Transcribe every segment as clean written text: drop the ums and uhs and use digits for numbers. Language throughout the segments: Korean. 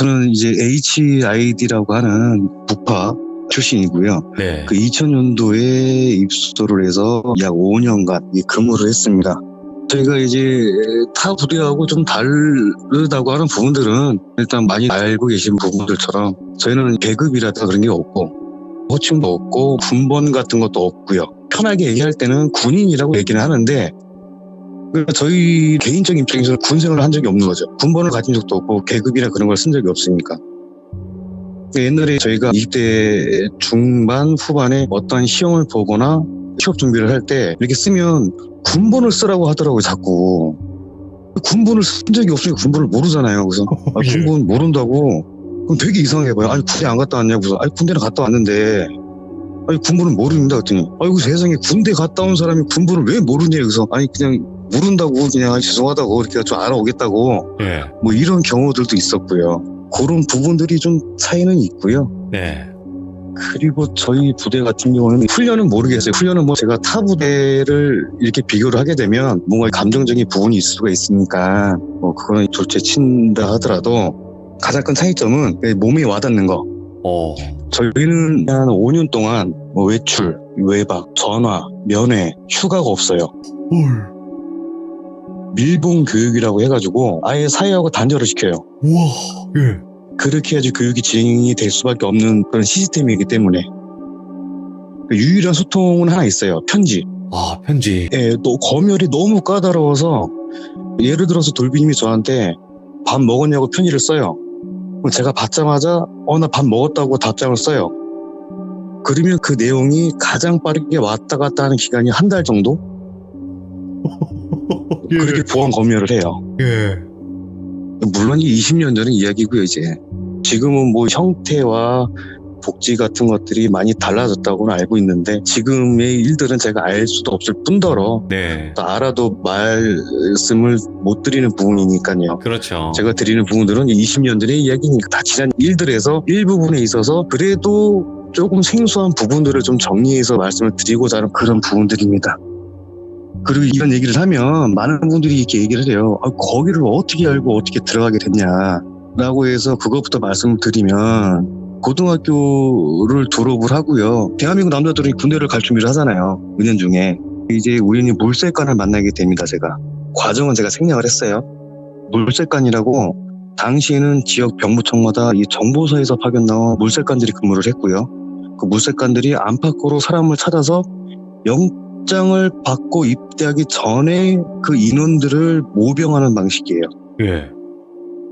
저는 이제 HID라고 하는 북파 출신이고요. 네. 그 2000년도에 입소를 해서 약 5년간 근무를 했습니다. 저희가 이제 타 부대하고 좀 다르다고 하는 부분들은 일단 많이 알고 계신 부분들처럼 저희는 계급이라든가 그런 게 없고 호칭도 없고 군번 같은 것도 없고요. 편하게 얘기할 때는 군인이라고 얘기는 하는데 그러니까 저희 개인적인 입장에서는 군생활을 한 적이 없는 거죠. 군번을 가진 적도 없고 계급이나 그런 걸 쓴 적이 없으니까. 옛날에 저희가 20대 중반 후반에 어떤 시험을 보거나 취업 준비를 할 때 이렇게 쓰면 군번을 쓰라고 하더라고요. 자꾸. 군번을 쓴 적이 없으니까 군번을 모르잖아요. 그래서 군번 모른다고 그럼 되게 이상해 봐요. 아니 군대 안 갔다 왔냐고. 아니 군대는 갔다 왔는데 아니 군번을 모릅니다 그랬더니 아이고 세상에 군대 갔다 온 사람이 군번을 왜 모르냐. 그래서 아니 그냥 모른다고 그냥 죄송하다고 이렇게 좀 알아오겠다고 네. 뭐 이런 경우들도 있었고요. 그런 부분들이 좀 차이는 있고요. 네. 그리고 저희 부대 같은 경우는 훈련은 모르겠어요. 훈련은 뭐 제가 타 부대를 이렇게 비교를 하게 되면 뭔가 감정적인 부분이 있을 수가 있으니까 뭐 그거는 둘째 친다 하더라도 가장 큰 차이점은 몸에 와닿는 거. 저희는 한 5년 동안 뭐 외출, 외박, 전화, 면회, 휴가가 없어요. 밀봉 교육이라고 해가지고 아예 사회하고 단절을 시켜요. 우와. 예. 그렇게 해야지 교육이 진행이 될 수밖에 없는 그런 시스템이기 때문에 유일한 소통은 하나 있어요. 편지. 아, 편지. 예, 또 검열이 너무 까다로워서 예를 들어서 돌비님이 저한테 밥 먹었냐고 편지를 써요. 그럼 제가 받자마자 나 밥 먹었다고 답장을 써요. 그러면 그 내용이 가장 빠르게 왔다 갔다 하는 기간이 한 달 정도? 예. 그렇게 보안 검열을 해요. 예. 물론 20년 전의 이야기고요. 이제 지금은 뭐 형태와 복지 같은 것들이 많이 달라졌다고는 알고 있는데 지금의 일들은 제가 알 수도 없을 뿐더러 네. 또 알아도 말씀을 못 드리는 부분이니까요. 그렇죠. 제가 드리는 부분들은 20년 전의 이야기니까 다 지난 일들에서 일부분에 있어서 그래도 조금 생소한 부분들을 좀 정리해서 말씀을 드리고자 하는 그런 부분들입니다. 그리고 이런 얘기를 하면 많은 분들이 이렇게 얘기를 해요. 거기를 어떻게 알고 어떻게 들어가게 됐냐라고 해서 그것부터 말씀을 드리면 고등학교를 졸업을 하고요. 대한민국 남자들은 군대를 갈 준비를 하잖아요. 은연중에. 이제 우연히 물색관을 만나게 됩니다. 제가. 과정은 제가 생략을 했어요. 물색관이라고 당시에는 지역 병무청마다 이 정보서에서 파견 나온 물색관들이 근무를 했고요. 그 물색관들이 안팎으로 사람을 찾아서 영장을 받고 입대하기 전에 그 인원들을 모병하는 방식이에요. 예.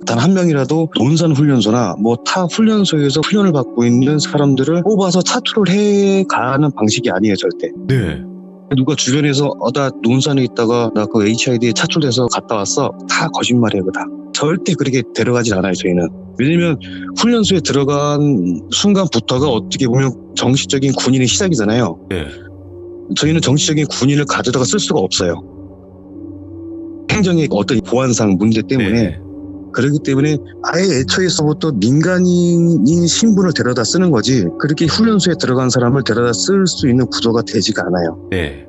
단 한 명이라도 논산훈련소나 뭐 타 훈련소에서 훈련을 받고 있는 사람들을 뽑아서 차출을 해가는 방식이 아니에요, 절대. 네. 누가 주변에서 나 논산에 있다가 나 그 HID에 차출돼서 갔다 왔어. 다 거짓말이에요, 그거 다. 절대 그렇게 데려가진 않아요, 저희는. 왜냐면 훈련소에 들어간 순간부터가 어떻게 보면 정식적인 군인의 시작이잖아요. 네. 저희는 정치적인 군인을 가져다가 쓸 수가 없어요. 행정의 어떤 보안상 문제 때문에. 네. 그렇기 때문에 아예 애초에서부터 민간인인 신분을 데려다 쓰는 거지 그렇게 훈련소에 들어간 사람을 데려다 쓸 수 있는 구조가 되지가 않아요. 네.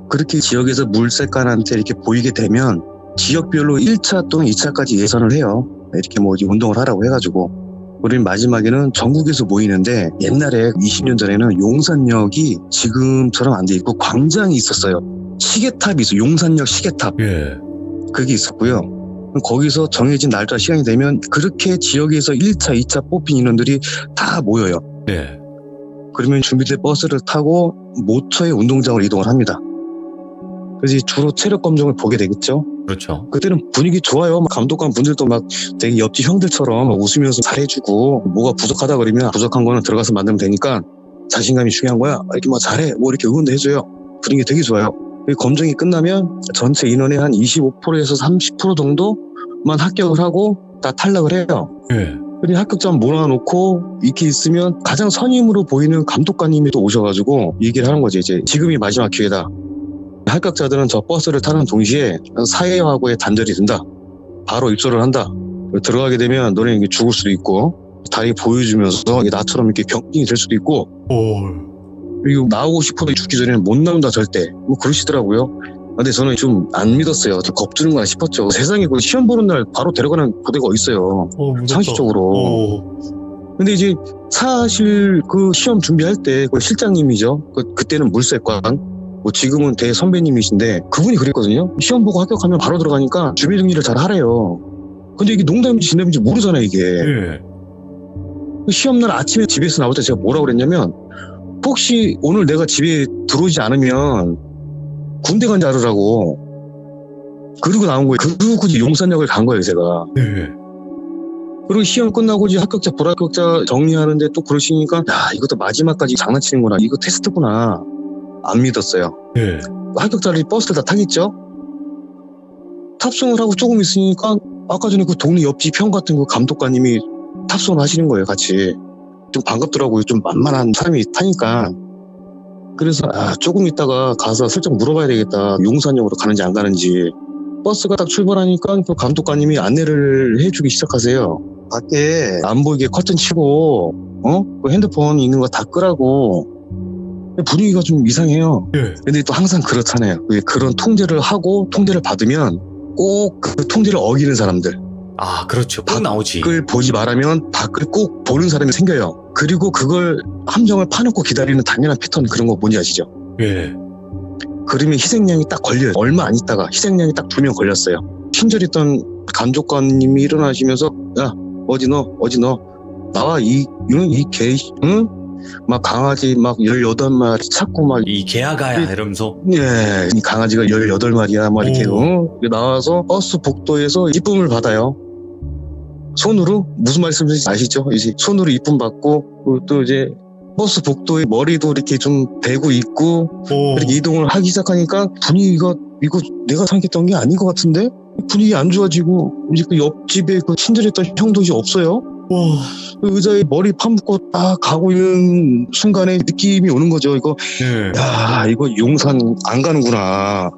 그렇게 지역에서 물색관한테 이렇게 보이게 되면 지역별로 1차 또는 2차까지 예선을 해요. 이렇게 뭐 운동을 하라고 해가지고 우리는 마지막에는 전국에서 모이는데 옛날에 20년 전에는 용산역이 지금처럼 안 돼 있고 광장이 있었어요. 시계탑이 있어요. 용산역 시계탑. 예. 그게 있었고요. 거기서 정해진 날짜 시간이 되면 그렇게 지역에서 1차, 2차 뽑힌 인원들이 다 모여요. 네. 그러면 준비된 버스를 타고 모처의 운동장으로 이동을 합니다. 그래서 주로 체력 검정을 보게 되겠죠. 그렇죠. 그때는 분위기 좋아요. 감독관 분들도 막 되게 옆집 형들처럼 막 웃으면서 잘해주고 뭐가 부족하다 그러면 부족한 거는 들어가서 만들면 되니까 자신감이 중요한 거야. 이렇게 뭐 잘해. 뭐 이렇게 응원도 해줘요. 분위기 되게 좋아요. 검정이 끝나면 전체 인원의 한 25%에서 30% 정도만 합격을 하고 다 탈락을 해요. 예. 그리고 합격자 몰아놓고 이렇게 있으면 가장 선임으로 보이는 감독관님이 또 오셔가지고 얘기를 하는 거지. 이제 지금이 마지막 기회다. 합격자들은 저 버스를 타는 동시에 사회하고의 단절이 된다. 바로 입소를 한다. 들어가게 되면 너네 죽을 수도 있고 다리 보여주면서 나처럼 이렇게 병증이 될 수도 있고 그리고 나오고 싶어도 죽기 전에는 못 나온다 절대. 뭐 그러시더라고요. 근데 저는 좀 안 믿었어요. 겁주는구나 싶었죠. 세상에 그 시험 보는 날 바로 데려가는 부대가 어딨어요. 무섭다. 상식적으로. 근데 이제 사실 그 시험 준비할 때 그 실장님이죠. 그때는 물색관, 뭐 지금은 대선배님이신데 그분이 그랬거든요. 시험 보고 합격하면 바로 들어가니까 준비 정리를 잘 하래요. 근데 이게 농담인지 진담인지 모르잖아요, 이게. 예. 시험날 아침에 집에서 나올 때 제가 뭐라고 그랬냐면, 혹시 오늘 내가 집에 들어오지 않으면 군대 간 줄 알으라고. 그러고 나온 거예요. 그러고 용산역을 간 거예요, 제가. 네. 그리고 시험 끝나고 이제 합격자, 불합격자 정리하는데 또 그러시니까, 야, 이것도 마지막까지 장난치는구나. 이거 테스트구나. 안 믿었어요. 네. 합격자들이 버스를 다 타겠죠? 탑승을 하고 조금 있으니까, 아까 전에 그 동네 옆집 형 같은 그 감독관님이 탑승을 하시는 거예요, 같이. 좀 반갑더라고요. 좀 만만한 사람이 타니까. 그래서, 조금 있다가 가서 슬쩍 물어봐야 되겠다. 용산역으로 가는지 안 가는지. 버스가 딱 출발하니까 그 감독관님이 안내를 해주기 시작하세요. 밖에 안 보이게 커튼 치고, 그 핸드폰 있는 거 다 끄라고. 분위기가 좀 이상해요. 예. 근데 또 항상 그렇잖아요. 그런 통제를 하고 통제를 받으면 꼭 그 통제를 어기는 사람들. 그렇죠. 꼭 나오지. 밖을 보지 말라면 밖을 꼭 보는 사람이 생겨요. 그리고 그걸 함정을 파놓고 기다리는 당연한 패턴 그런 거 뭔지 아시죠? 예. 그러면 희생양이 딱 걸려요. 얼마 안 있다가 희생양이 딱 2명 걸렸어요. 친절했던 감독관님이 일어나시면서 야 어디 너 나와 이 개 응? 막 강아지 막 18마리 찾고 막 이 개아가야 이러면서. 예, 이 강아지가 18마리야 막 이렇게 나와서 버스 복도에서 이쁨을 받아요. 손으로 무슨 말씀인지 아시죠? 이제 손으로 이쁨 받고 또 이제 버스 복도에 머리도 이렇게 좀 대고 있고 이렇게 이동을 하기 시작하니까 분위기가 이거 내가 생각했던 게 아닌 것 같은데 분위기 안 좋아지고 이제 그 옆집에 그 친절했던 형도 이제 없어요. 그 의자에 머리 파묻고 딱 가고 있는 순간에 느낌이 오는 거죠. 이거 예. 야 이거 용산 안 가는구나.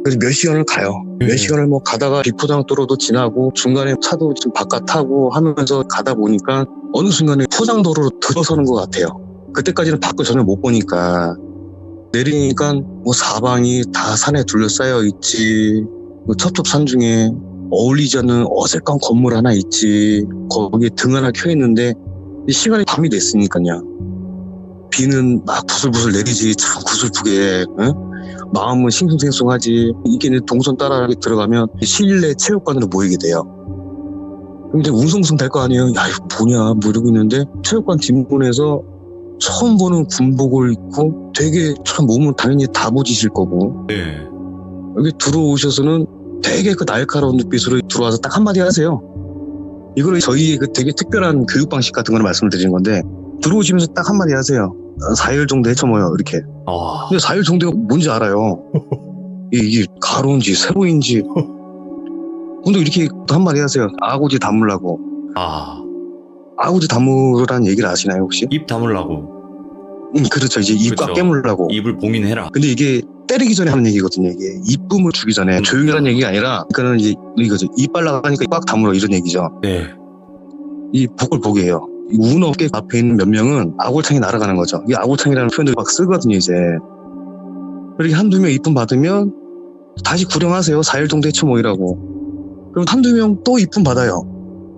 그래서 몇 시간을 가요. 몇 시간을 뭐 가다가 비포장도로도 지나고 중간에 차도 좀 바깥 타고 하면서 가다 보니까 어느 순간에 포장도로로 들어서는 것 같아요. 그때까지는 밖을 전혀 못 보니까 내리니까 뭐 사방이 다 산에 둘러싸여 있지. 그 첩첩산 중에 어울리지 않는 어색한 건물 하나 있지. 거기에 등 하나 켜 있는데 시간이 밤이 됐으니까요. 비는 막 부슬부슬 내리지 참 구슬프게. 응? 마음은 싱숭생숭하지. 이게 동선 따라 들어가면 실내 체육관으로 모이게 돼요. 근데 웅성웅성 될 거 아니에요. 야 이거 뭐냐 뭐 이러고 있는데 체육관 뒷문에서 처음 보는 군복을 입고 되게 참 몸은 당연히 다부지실 거고 예. 여기 들어오셔서는 되게 그 날카로운 눈빛으로 들어와서 딱 한마디 하세요. 이거는 저희의 그 되게 특별한 교육 방식 같은 걸 말씀을 드리는 건데 들어오시면서 딱 한마디 하세요. 4일 정도 헤쳐모여 이렇게. 근데 4일 정도가 뭔지 알아요. 이게 가로인지 세로인지. 근데 이렇게 한마디 하세요. 아고지 다물라고. 아고지 다물으라는 얘기를 아시나요 혹시? 입 다물라고. 그렇죠. 이제 입 꽉 그렇죠. 깨물라고. 입을 봉인해라. 근데 이게 때리기 전에 하는 얘기거든요. 이게 이쁨을 주기 전에 조용히라는 얘기가 아니라 그러니까는 이제 이거죠. 입 빨라가니까 꽉 다물어 이런 얘기죠. 네. 이 복을 보게 해요. 운 어깨 앞에 있는 몇 명은 아골창이 날아가는 거죠. 이 아골창이라는 표현을 막 쓰거든요, 이제. 이렇게 한두 명 이쁨 받으면 다시 구령하세요. 4일 정도 헤쳐 모이라고. 그럼 한두 명 또 이쁨 받아요.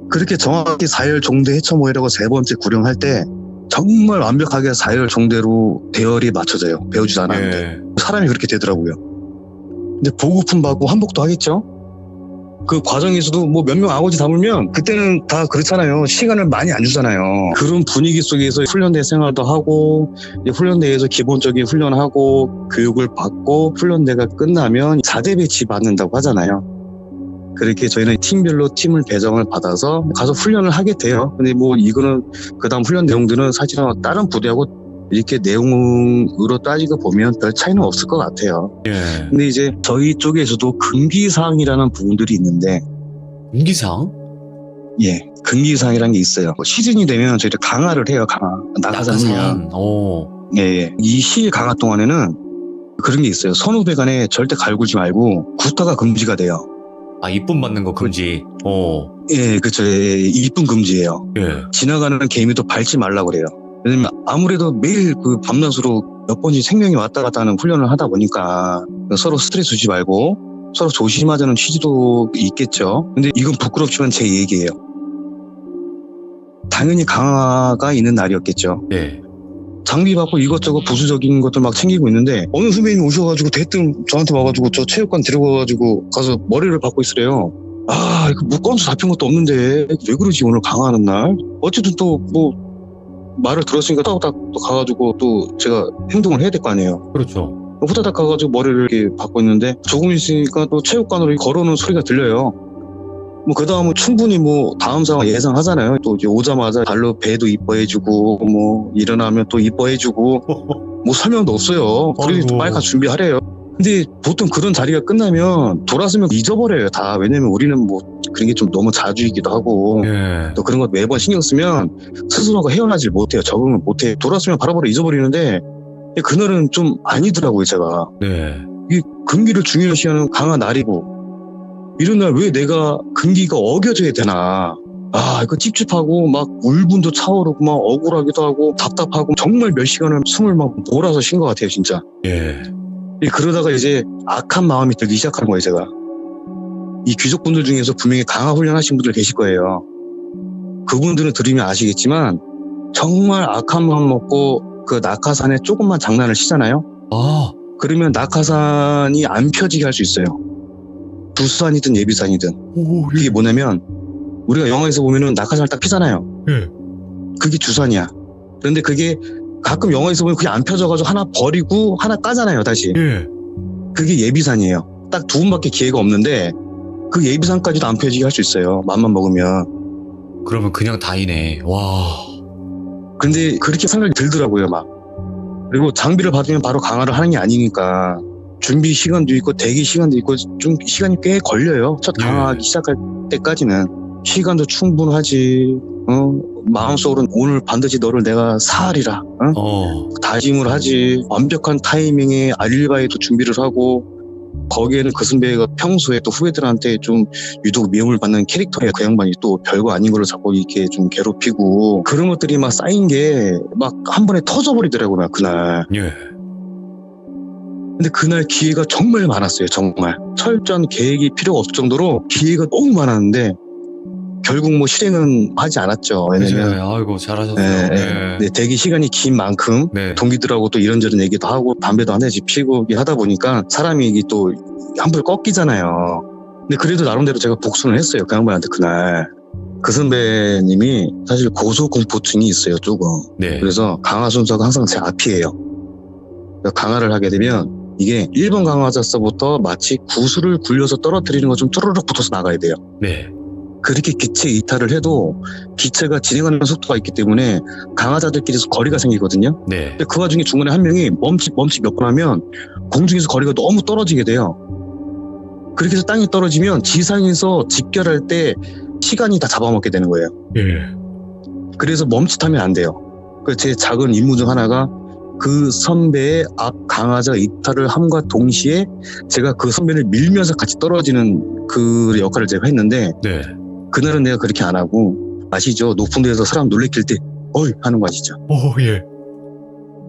그렇게 정확히 4일 정도 헤쳐 모이라고 3번째 구령할 때 정말 완벽하게 4일 정도로 대열이 맞춰져요. 배우지도 않았는데. 예. 사람이 그렇게 되더라고요. 근데 보고품 받고 한복도 하겠죠? 그 과정에서도 뭐 몇 명 아고지 담으면 그때는 다 그렇잖아요. 시간을 많이 안 주잖아요. 그런 분위기 속에서 훈련대 생활도 하고 훈련대에서 기본적인 훈련하고 교육을 받고 훈련대가 끝나면 4대 배치 받는다고 하잖아요. 그렇게 저희는 팀별로 팀을 배정을 받아서 가서 훈련을 하게 돼요. 근데 뭐 이거는 그 다음 훈련 내용들은 사실은 다른 부대하고 이렇게 내용으로 따지고 보면 별 차이는 없을 것 같아요. 예. 근데 이제 저희 쪽에서도 금기사항이라는 부분들이 있는데 금기사항? 예, 금기사항이라는 게 있어요. 시즌이 되면 저희들 강화를 해요. 강화. 나가자면. 예. 이 시 강화 동안에는 그런 게 있어요. 선후배 간에 절대 갈구지 말고 구타가 금지가 돼요. 이쁨 받는 거 금지. 예, 그렇죠. 예, 이쁨 금지예요. 예. 지나가는 개미도 밟지 말라고 그래요. 왜냐면 아무래도 매일 그 밤낮으로 몇 번씩 생명이 왔다 갔다 하는 훈련을 하다 보니까 서로 스트레스 주지 말고 서로 조심하자는 취지도 있겠죠. 근데 이건 부끄럽지만 제 얘기예요. 당연히 강화가 있는 날이었겠죠. 네. 장비 받고 이것저것 부수적인 것들 막 챙기고 있는데 어느 선배님이 오셔가지고 대뜸 저한테 와가지고 저 체육관 데려가가지고 가서 머리를 받고 있으래요. 아, 이거 뭐 건수 잡힌 것도 없는데 왜 그러지 오늘 강화하는 날? 어쨌든 또 뭐 말을 들었으니까 따닥 또 가가지고 또 제가 행동을 해야 될 거 아니에요. 그렇죠. 후다닥 가가지고 머리를 이렇게 받고 있는데 조금 있으니까 또 체육관으로 걸어오는 소리가 들려요. 뭐 그 다음은 충분히 뭐 다음 상황 예상하잖아요. 또 이제 오자마자 발로 배도 이뻐해주고 뭐 일어나면 또 이뻐해주고 뭐 설명도 없어요. 그래도 아이고. 또 빨리 가서 준비하래요. 근데 보통 그런 자리가 끝나면 돌아서면 잊어버려요 다. 왜냐면 우리는 뭐 그런 게 좀 너무 자주이기도 하고 예. 또 그런 거 매번 신경 쓰면 스스로가 헤어나질 못해요. 적응을 못해. 돌아서면 바로바로 잊어버리는데 그날은 좀 아니더라고요 제가. 네. 이 금기를 중요시하는 강한 날이고 이런 날 왜 내가 금기가 어겨져야 되나. 아, 이거 찝찝하고 막 울분도 차오르고 막 억울하기도 하고 답답하고 정말 몇 시간을 숨을 막 몰아서 쉰 것 같아요 진짜. 예. 그러다가 이제 악한 마음이 들기 시작한 거예요 제가. 이 귀족분들 중에서 분명히 강화 훈련하신 분들 계실 거예요. 그분들은 들으면 아시겠지만 정말 악한 마음 먹고 그 낙하산에 조금만 장난을 치잖아요. 아. 그러면 낙하산이 안 펴지게 할 수 있어요. 부산이든 예비산이든. 오, 이게 뭐냐면 우리가 영화에서 보면은 낙하산을 딱 피잖아요. 예. 그게 주산이야. 그런데 그게 가끔 영화에서 보면 그게 안 펴져가지고 하나 버리고 하나 까잖아요 다시. 예. 그게 예비산이에요. 딱 두 번밖에 기회가 없는데 그 예비산까지도 안 펴지게 할 수 있어요. 맘만 먹으면. 그러면 그냥 다이네. 와. 근데 그렇게 생각이 들더라고요 막. 그리고 장비를 받으면 바로 강화를 하는 게 아니니까 준비 시간도 있고 대기 시간도 있고 좀 시간이 꽤 걸려요. 첫 강화하기 시작할 때까지는. 시간도 충분하지. 마음속으로는 오늘 반드시 너를 내가 사하리라. 다짐을 하지. 완벽한 타이밍에 알바에도 준비를 하고 거기에는 그 선배가 평소에 또 후배들한테 좀 유독 미움을 받는 캐릭터에 그 양반이 또 별거 아닌 걸로 자꾸 이렇게 좀 괴롭히고 그런 것들이 막 쌓인 게 막 한 번에 터져버리더라고요 그날. 예. 근데 그날 기회가 정말 많았어요 정말. 철저한 계획이 필요가 없을 정도로 기회가 너무 많았는데 결국 뭐 실행은 하지 않았죠. 왜냐면 네. 아이고 잘하셨어요. 네, 대기 시간이 긴 만큼 네. 동기들하고 또 이런저런 얘기도 하고 담배도 한 대씩 피우고 하다 보니까 사람이 이게 또 한번 꺾이잖아요. 근데 그래도 나름대로 제가 복수를 했어요 그 양반한테 그날. 그 선배님이 사실 고소공포증이 있어요 조금. 네. 그래서 강화 순서가 항상 제 앞이에요. 그러니까 강화를 하게 되면 이게 1번 강화자서부터 마치 구슬을 굴려서 떨어뜨리는 것좀 쭈르륵 붙어서 나가야 돼요. 네. 그렇게 기체 이탈을 해도 기체가 진행하는 속도가 있기 때문에 강화자들끼리 거리가 생기거든요. 네. 근데 그 와중에 중간에 한 명이 멈칫 몇 번 하면 공중에서 거리가 너무 떨어지게 돼요. 그렇게 해서 땅에 떨어지면 지상에서 집결할 때 시간이 다 잡아먹게 되는 거예요. 예. 그래서 멈칫하면 안 돼요. 제 작은 임무 중 하나가 그 선배의 앞 강화자 이탈을 함과 동시에 제가 그 선배를 밀면서 같이 떨어지는 그 역할을 제가 했는데 네. 그날은 내가 그렇게 안 하고 아시죠? 높은 데에서 사람 놀래킬 때 어이 하는 거 아시죠? 오, 예.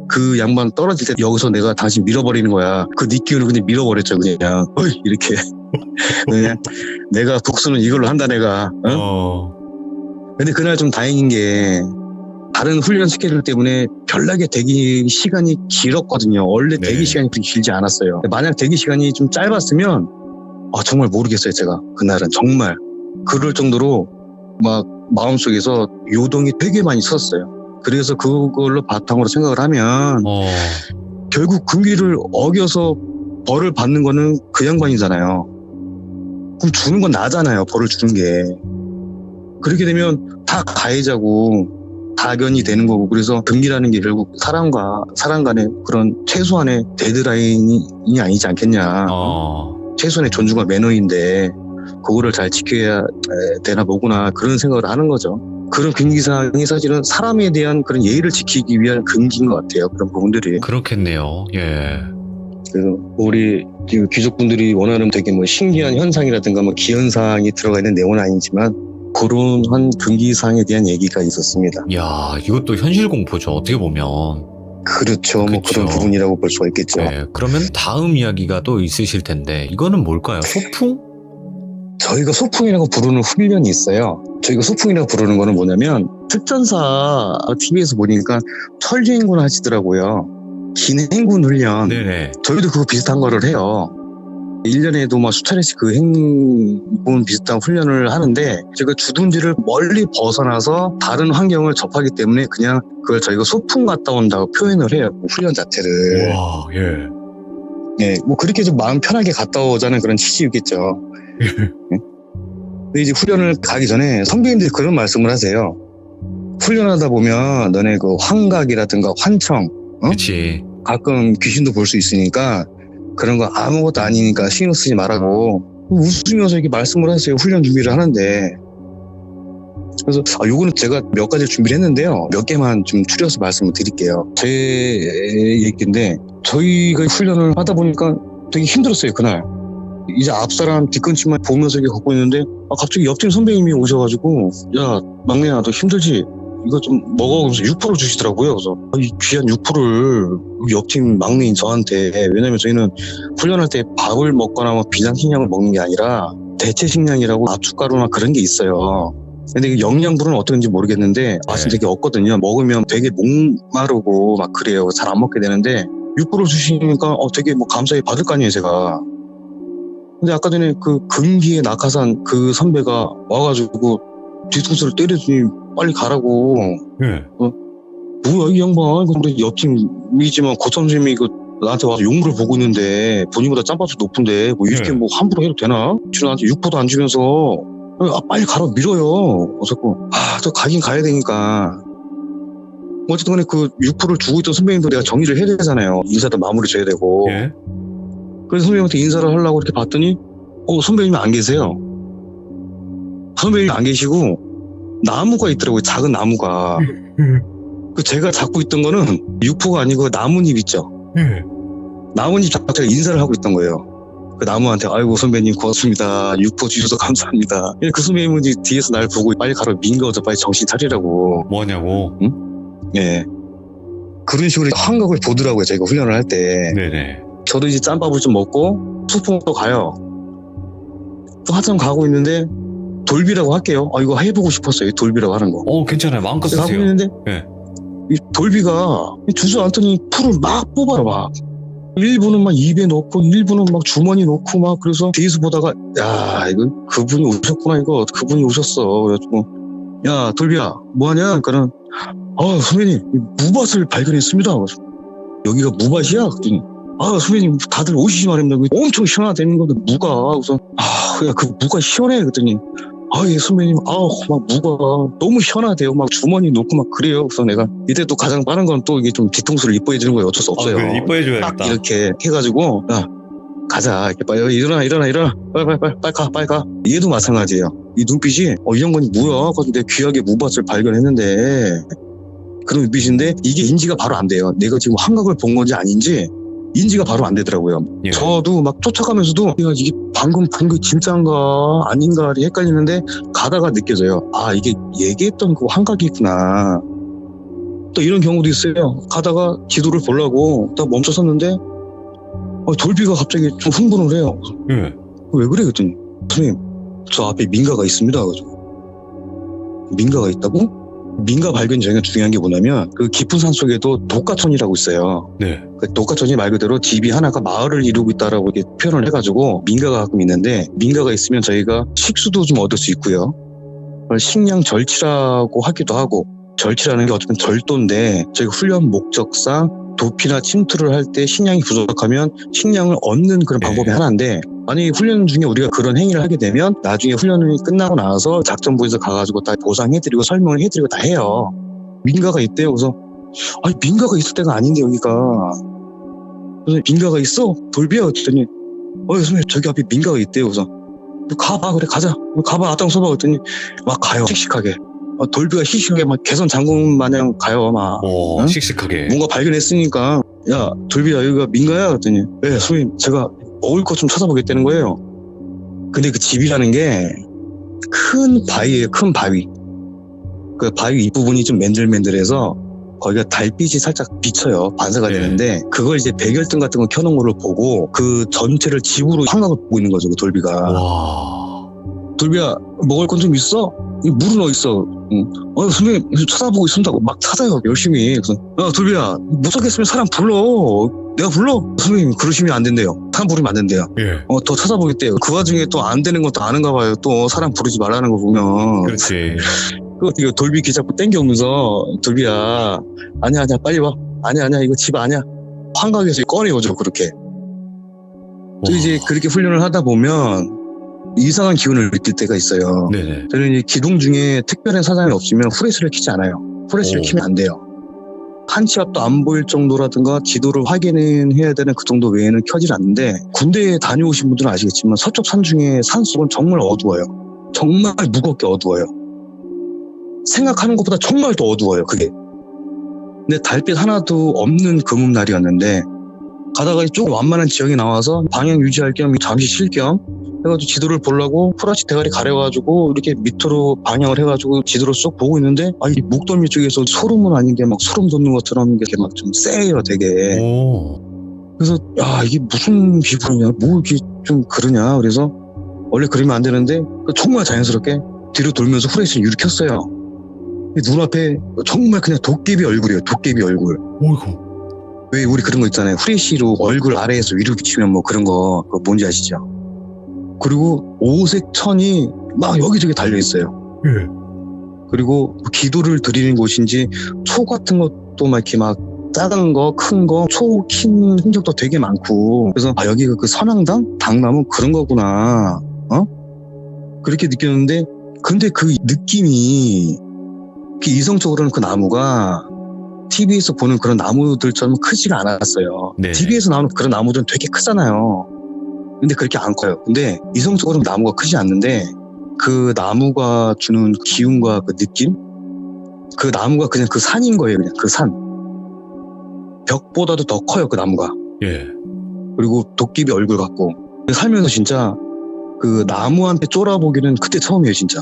그 양반 떨어질 때 여기서 내가 당신 밀어버리는 거야. 그 네 기운을 그냥 밀어버렸죠 그냥. 어이 이렇게. 그냥 내가 복수는 이걸로 한다 내가. 근데 그날 좀 다행인 게 다른 훈련 스케줄 때문에 별나게 대기 시간이 길었거든요. 원래 네. 대기 시간이 그렇게 길지 않았어요. 만약 대기 시간이 좀 짧았으면 정말 모르겠어요 제가. 그날은 정말 그럴 정도로 막 마음속에서 요동이 되게 많이 섰어요. 그래서 그걸로 바탕으로 생각을 하면 결국 금기를 어겨서 벌을 받는 거는 그 양반이잖아요. 그럼 주는 건 나잖아요. 벌을 주는 게. 그렇게 되면 다 가해자고 다견이 되는 거고. 그래서 금기라는 게 결국 사람과 사람 간의 그런 최소한의 데드라인이 아니지 않겠냐. 최소한의 존중과 매너인데 그거를 잘 지켜야 되나 보구나. 그런 생각을 하는 거죠. 그런 금기사항이 사실은 사람에 대한 그런 예의를 지키기 위한 금기인 것 같아요. 그런 부분들이. 그렇겠네요. 예. 그래서 우리 귀족분들이 원하는 되게 뭐 신기한 현상이라든가 뭐 기현상이 들어가 있는 내용은 아니지만 그런 한 금기사항에 대한 얘기가 있었습니다. 야, 이것도 현실 공포죠. 어떻게 보면. 그렇죠. 뭐 그쵸. 그런 부분이라고 볼 수가 있겠죠. 네, 그러면 다음 이야기가 또 있으실 텐데 이거는 뭘까요? 소풍? 저희가 소풍이라고 부르는 훈련이 있어요. 저희가 소풍이라고 부르는 거는 뭐냐면 특전사 TV에서 보니까 철주행군 하시더라고요. 긴 행군 훈련. 네네. 저희도 그거 비슷한 거를 해요. 1년에도 막 수차례씩 그 행군 비슷한 훈련을 하는데 제가 주둔지를 멀리 벗어나서 다른 환경을 접하기 때문에 그냥 그걸 저희가 소풍 갔다 온다고 표현을 해요. 훈련 자체를. 와, 예. 네, 뭐 그렇게 좀 마음 편하게 갔다 오자는 그런 취지였겠죠. 네? 근데 이제 훈련을 가기 전에 선배님들이 그런 말씀을 하세요. 훈련하다 보면 너네 그 환각이라든가 환청, 그치. 가끔 귀신도 볼 수 있으니까 그런 거 아무것도 아니니까 신경 쓰지 말라고 웃으면서 이렇게 말씀을 하세요. 훈련 준비를 하는데. 그래서 요거는 제가 몇 가지 준비를 했는데요. 몇 개만 좀 추려서 말씀을 드릴게요. 제 얘기인데 저희가 훈련을 하다 보니까 되게 힘들었어요. 그날. 이제 앞사람 뒤꿈치만 보면서 이렇게 걷고 있는데 갑자기 옆팀 선배님이 오셔가지고 야 막내야 너 힘들지? 이거 좀 먹어. 그러면서 6% 주시더라고요. 그래서 이 귀한 6%를 옆팀 막내인 저한테, 왜냐면 저희는 훈련할 때 밥을 먹거나 뭐 비상식량을 먹는 게 아니라 대체 식량이라고 압축가루나 그런 게 있어요. 근데 그 영양분은 어떤지 모르겠는데 맛은 되게 없거든요. 먹으면 되게 목마르고 막 그래요. 잘 안 먹게 되는데 6% 주시니까 되게 뭐 감사히 받을 거 아니에요, 제가. 근데 아까 전에 그 금기의 낙하산 그 선배가 와가지고 뒤통수를 때려주니 빨리 가라고. 예. 뭐야 이 양반. 근데 옆팀이지만 고선생님이 나한테 와서 용물을 보고 있는데 본인보다 짬밥도 높은데 뭐 이렇게 뭐 함부로 해도 되나? 지금 나한테 6%도 안 주면서 빨리 가라고 밀어요. 그래서 저 가긴 가야 되니까. 어쨌든 간에 그 6%를 주고 있던 선배님도 내가 정리를 해야 되잖아요. 인사도 마무리 줘야 되고. 예. 그래서 선배님한테 인사를 하려고 이렇게 봤더니 선배님이 안 계세요. 선배님이 안 계시고 나무가 있더라고요. 작은 나무가. 그 제가 잡고 있던 거는 6%가 아니고 나뭇잎 있죠. 나뭇잎 잡고 제가 인사를 하고 있던 거예요. 그 나무한테 아이고 선배님 고맙습니다. 6% 주셔서 감사합니다. 그 선배님은 뒤에서 날 보고 빨리 가라 민거져 빨리 정신 차리라고. 뭐냐고. 응? 예. 그런 식으로 환각을 보더라고요. 저희가 훈련을 할 때. 네네. 저도 이제 짬밥을 좀 먹고 소풍도 가요. 또 한참 가고 있는데 돌비라고 할게요. 이거 해보고 싶었어요. 돌비라고 하는 거. 괜찮아요. 마음껏 가고 쓰세요. 있는데 예. 이 돌비가 주저앉더니 풀을 막 뽑아요. 막 1부는 막 입에 넣고 1부는 막 주머니 넣고 막. 그래서 뒤에서 보다가 야 이거 그분이 오셨구나. 이거 그분이 오셨어. 그래가지고 야 돌비야 뭐하냐. 그러니까는 선배님 무밭을 발견했습니다. 그래서 여기가 무밭이야? 그랬더니 선배님 다들 오시지 말입니다. 엄청 시원하다는 건데 무가. 그래서 야 그 무가 시원해. 그랬더니 예 선배님 막 무가 너무 시원하대요. 막 주머니 놓고 막 그래요. 그래서 내가 이때 또 가장 빠른 건 또 이게 좀 뒤통수를 이뻐해 주는 거예요. 어쩔 수 없어요. 그래, 이뻐해줘야겠다. 딱 이렇게 해가지고 야 가자. 이렇게 빨리 일어나 빨리 가. 얘도 마찬가지예요. 이 눈빛이 이 양반이 뭐야? 그래서 내가 귀하게 무밭을 발견했는데 그런 눈빛인데 이게 인지가 바로 안 돼요. 내가 지금 환각을 본 건지 아닌지 인지가 바로 안 되더라고요. 예. 저도 막 쫓아가면서도 이게 방금 본 게 진짜인가 아닌가 헷갈리는데 가다가 느껴져요. 이게 얘기했던 그 환각이구나. 또 이런 경우도 있어요. 가다가 지도를 보려고 딱 멈춰섰는데 돌비가 갑자기 좀 흥분을 해요. 예. 왜 그래? 그랬더니 선생님 저 앞에 민가가 있습니다. 민가가 있다고? 민가 발견 중에 중요한 게 뭐냐면 그 깊은 산 속에도 독가천이라고 있어요. 네. 그 독가천이 말 그대로 집이 하나가 마을을 이루고 있다라고 이렇게 표현을 해가지고 민가가 가끔 있는데 민가가 있으면 저희가 식수도 좀 얻을 수 있고요. 그걸 식량 절치라고 하기도 하고 절치라는 게 어쩌면 절도인데 저희가 훈련 목적상 도피나 침투를 할 때 식량이 부족하면 식량을 얻는 그런 방법이 하나인데 만약에 훈련 중에 우리가 그런 행위를 하게 되면 나중에 훈련이 끝나고 나서 작전부에서 가가지고 다 보상해드리고 설명을 해드리고 다 해요. 민가가 있대요. 그래서 민가가 있을 때가 아닌데 여기가. 그래서 민가가 있어? 돌비야. 그랬더니 선생님 저기 앞에 민가가 있대요. 그래서 가봐. 그래 가자. 가봐. 앞장서봐. 그랬더니 막 가요. 씩씩하게. 돌비가 씩씩하게 막 개선 장군 마냥 가요. 막. 응? 씩씩하게. 뭔가 발견했으니까 야 돌비야 여기가 민가야? 그랬더니 네 선생님 제가 먹을 것 좀 찾아보겠다는 거예요. 근데 그 집이라는 게 큰 바위예요. 큰 바위. 그 바위 윗부분이 좀 맨들맨들해서 거기가 달빛이 살짝 비쳐요. 반사가 네. 되는데 그걸 이제 백열등 같은 거 켜놓은 걸로 보고 그 전체를 집으로 환각을 보고 있는 거죠. 그 돌비가. 와. 돌비야 먹을 건 좀 있어? 이 물은 어디 있어? 응. 선생님 쳐다보고 있습니다. 막 찾아요 열심히. 그래서 돌비야 무섭겠으면 사람 불러. 내가 불러. 선생님 그러시면 안 된대요. 사람 부르면 안 된대요. 예. 더 찾아보겠대요. 그 와중에 또 안 되는 것도 아는가 봐요. 또 사람 부르지 말라는 거 보면. 그렇지. 이거 돌비 귀 자꾸 땡겨오면서 돌비야 아니야 빨리 와. 아니야 이거 집 아니야. 환각에서 꺼내오죠 그렇게. 또 이제 그렇게 훈련을 하다 보면 이상한 기운을 느낄 때가 있어요. 네네. 저는 이제 기둥 중에 특별한 사상이 없으면 후레쉬를 켜지 않아요. 후레쉬를 오. 켜면 안 돼요. 한 치 앞도 안 보일 정도라든가 지도를 확인은 해야 되는 그 정도 외에는 켜질 않는데 군대에 다녀오신 분들은 아시겠지만 서쪽 산 중에 산속은 정말 어두워요. 정말 무겁게 어두워요. 생각하는 것보다 정말 더 어두워요 그게. 근데 달빛 하나도 없는 금음날이었는데 가다가 조금 완만한 지역에 나와서 방향 유지할 겸 잠시 쉴 겸 해가지고 지도를 보려고 플라스틱 대가리 가려가지고 이렇게 밑으로 방향을 해가지고 지도를 쏙 보고 있는데 이 목덜미 쪽에서 소름은 아닌 게 막 소름 돋는 것처럼 이렇게 막 좀 세요 되게. 오. 그래서 이게 무슨 기분이냐 뭐 이렇게 좀 그러냐 그래서 원래 그러면 안 되는데 정말 자연스럽게 뒤로 돌면서 후레쉬를 유리 켰어요. 눈앞에 정말 그냥 도깨비 얼굴이에요. 도깨비 얼굴. 오이고. 왜 우리 그런 거 있잖아요. 후레쉬로 얼굴 아래에서 위로 비치면 뭐 그런 거 그거 뭔지 아시죠? 그리고 오색 천이 막 여기저기 달려있어요. 예. 그리고 기도를 드리는 곳인지 초 같은 것도 막 이렇게 막 작은 거, 큰 거, 초 킨 흔적도 되게 많고 그래서 여기가 그 선앙당? 당나무 그런 거구나. 그렇게 느꼈는데 근데 그 느낌이 이성적으로는 그 나무가 TV에서 보는 그런 나무들처럼 크지가 않았어요. 네. TV에서 나오는 그런 나무들은 되게 크잖아요. 근데 그렇게 안 커요. 근데 이성적으로는 나무가 크지 않는데 그 나무가 주는 기운과 그 느낌? 그 나무가 그냥 그 산인 거예요. 그냥 그 산. 벽보다도 더 커요. 그 나무가. 예. 그리고 도깨비 얼굴 같고. 살면서 진짜 그 나무한테 쫄아보기는 그때 처음이에요. 진짜.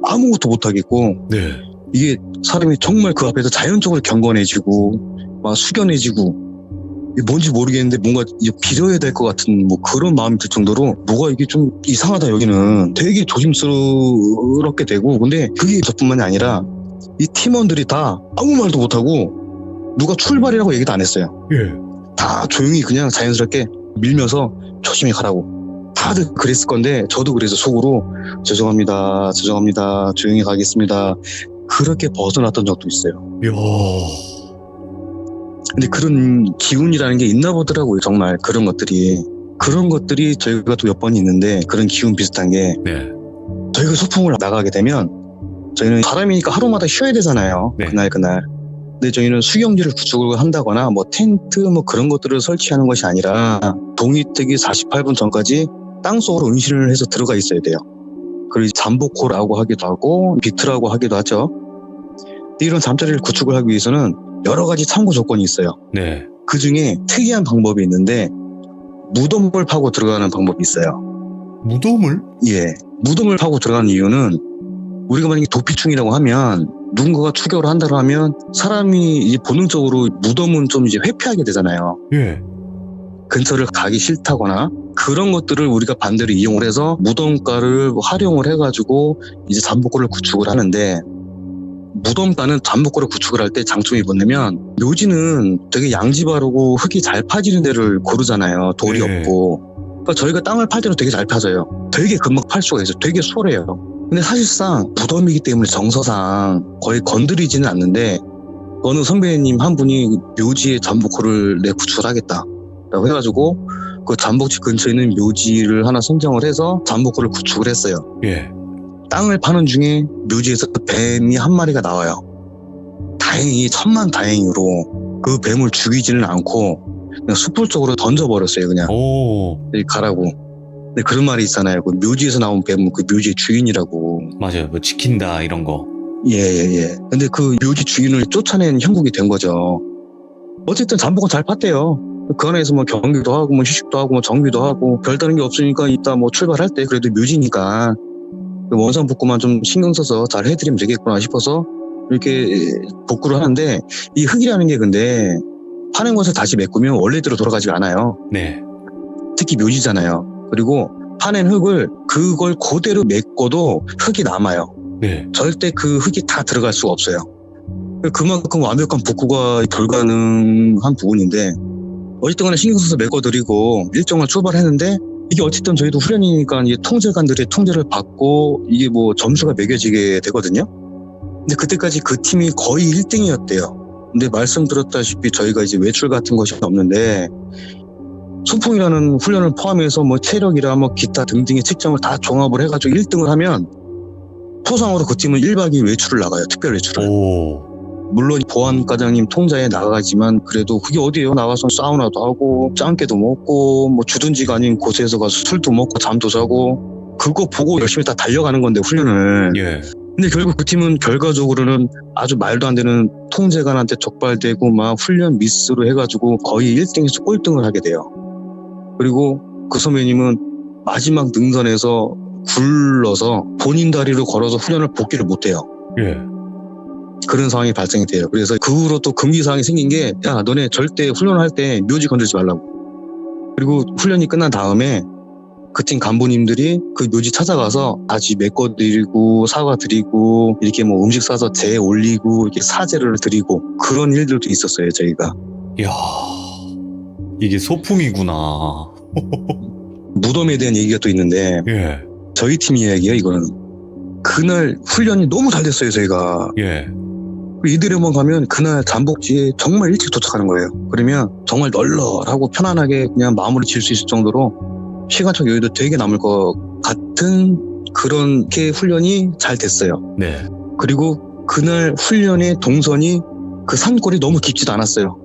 아무것도 못하겠고 네. 이게 사람이 정말 그 앞에서 자연적으로 경건해지고 막 숙연해지고 이게 뭔지 모르겠는데 뭔가 빌어야 될 것 같은 뭐 그런 마음이 들 정도로 뭐가 이게 좀 이상하다 여기는 되게 조심스럽게 되고 근데 그게 저뿐만이 아니라 이 팀원들이 다 아무 말도 못하고 누가 출발이라고 얘기도 안 했어요. 예. 다 조용히 그냥 자연스럽게 밀면서 조심히 가라고 다들 그랬을 건데 저도 그래서 속으로 죄송합니다 조용히 가겠습니다 그렇게 벗어났던 적도 있어요. 이야. 근데 그런 기운이라는 게 있나 보더라고요. 정말 그런 것들이 저희가 또 몇 번 있는데 그런 기운 비슷한 게 네. 저희가 소풍을 나가게 되면 저희는 사람이니까 하루마다 쉬어야 되잖아요. 네. 그날 근데 저희는 수경지를 구축을 한다거나 뭐 텐트 뭐 그런 것들을 설치하는 것이 아니라 동이뜨기 48분 전까지 땅속으로 은신을 해서 들어가 있어야 돼요. 그리고 잠복호라고 하기도 하고 비트라고 하기도 하죠. 근데 이런 잠자리를 구축을 하기 위해서는 여러 가지 참고 조건이 있어요. 네. 그 중에 특이한 방법이 있는데 무덤을 파고 들어가는 방법이 있어요. 무덤을? 예, 무덤을 파고 들어가는 이유는 우리가 만약에 도피충이라고 하면 누군가가 추격을 한다고 하면 사람이 이제 본능적으로 무덤은 좀 이제 회피하게 되잖아요. 예. 근처를 가기 싫다거나 그런 것들을 우리가 반대로 이용을 해서 무덤가를 활용을 해가지고 이제 잠복고를 구축을 하는데 무덤가는 잠복고를 구축을 할 때 장점이 뭐냐면 묘지는 되게 양지 바르고 흙이 잘 파지는 데를 고르잖아요. 돌이 네. 없고. 그러니까 저희가 땅을 팔 때도 되게 잘 파져요. 되게 금방 팔 수가 있어요. 되게 소래요. 근데 사실상 무덤이기 때문에 정서상 거의 건드리지는 않는데 어느 선배님 한 분이 묘지에 잠복고를 내 구축을 하겠다 라고 해가지고 그 잠복지 근처에 있는 묘지를 하나 선정을 해서 잠복고를 구축을 했어요. 예. 땅을 파는 중에 묘지에서 뱀이 한 마리가 나와요. 다행히 천만다행으로 그 뱀을 죽이지는 않고 그냥 숯불 쪽으로 던져버렸어요. 그냥 오. 여기 가라고. 근데 그런 말이 있잖아요. 그 묘지에서 나온 뱀은 그 묘지의 주인이라고. 맞아요. 뭐 지킨다 이런 거. 예. 근데 그 묘지 주인을 쫓아낸 형국이 된 거죠. 어쨌든 잠복은 잘 팠대요. 그 안에서 뭐 경기도 하고 뭐 휴식도 하고 뭐 정비도 하고 별다른 게 없으니까 이따 뭐 출발할 때 그래도 묘지니까 원상복구만 좀 신경 써서 잘 해드리면 되겠구나 싶어서 이렇게 복구를 하는데 이 흙이라는 게 근데 파낸 것을 다시 메꾸면 원래대로 돌아가지가 않아요. 네. 특히 묘지잖아요. 그리고 파낸 흙을 그걸 그대로 메꿔도 흙이 남아요. 네. 절대 그 흙이 다 들어갈 수가 없어요. 그만큼 완벽한 복구가 불가능한 부분인데 어쨌든 간에 신경 써서 메꿔드리고 일정을 출발했는데 이게 어쨌든 저희도 훈련이니까 이게 통제관들의 통제를 받고 이게 뭐 점수가 매겨지게 되거든요. 근데 그때까지 그 팀이 거의 1등이었대요. 근데 말씀드렸다시피 저희가 이제 외출 같은 것이 없는데 소풍이라는 훈련을 포함해서 뭐 체력이라 뭐 기타 등등의 측정을 다 종합을 해가지고 1등을 하면 토상으로 그 팀은 1박 2일 외출을 나가요. 특별 외출을. 오. 물론 보안과장님 통자에 나가지만 그래도 그게 어디예요? 나가서 사우나도 하고 짱깨도 먹고 뭐 주둔지가 아닌 곳에서 가서 술도 먹고 잠도 자고 그거 보고 열심히 다 달려가는 건데 훈련을. 예. 근데 결국 그 팀은 결과적으로는 아주 말도 안 되는 통제관한테 적발되고 막 훈련 미스로 해가지고 거의 1등에서 꼴등을 하게 돼요. 그리고 그 선배님은 마지막 능선에서 굴러서 본인 다리로 걸어서 훈련을 복귀를 못해요. 예. 그런 상황이 발생이 돼요. 그래서 그 후로 또 금기사항이 생긴 게 야 너네 절대 훈련할 때 묘지 건들지 말라고. 그리고 훈련이 끝난 다음에 그 팀 간부님들이 그 묘지 찾아가서 다시 메꿔드리고 사과드리고 이렇게 뭐 음식 싸서 재 올리고 이렇게 사죄를 드리고 그런 일들도 있었어요 저희가. 이야. 이게 소풍이구나. 무덤에 대한 얘기가 또 있는데 예. 저희 팀 이야기예요 이거는. 그날 훈련이 너무 잘 됐어요 저희가. 예. 이들에만 가면 그날 잠복지에 정말 일찍 도착하는 거예요. 그러면 정말 널널하고 편안하게 그냥 마무리 지을 수 있을 정도로 시간적 여유도 되게 남을 것 같은 그렇게 훈련이 잘 됐어요. 네. 그리고 그날 훈련의 동선이 그 산골이 너무 깊지도 않았어요.